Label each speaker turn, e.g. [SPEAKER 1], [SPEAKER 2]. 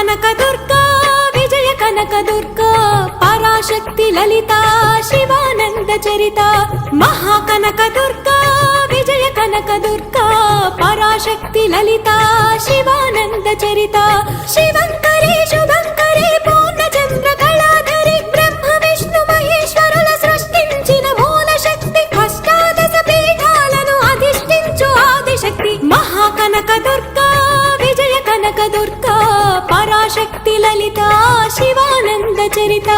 [SPEAKER 1] కనక దుర్గా విజయ కనక దుర్గా పరాశక్తి లలిత శివానంద చరిత మహాకనక దుర్గా విజయ కనక దుర్గా పరాశక్తి లలిత శివానంద చరిత శివంకరి శుభంకరి పూర్ణచంద్ర కళాధరి బ్రహ్మ విష్ణు మహేశ్వరుల సృష్టించిన మూల శక్తి అష్టాదశ పీఠాలను అధిష్ఠించు ఆదిశక్తి మహాకనక దుర్గా విజయ కనక దుర్గా పరాశక్తి లలిత శివానంద చరిత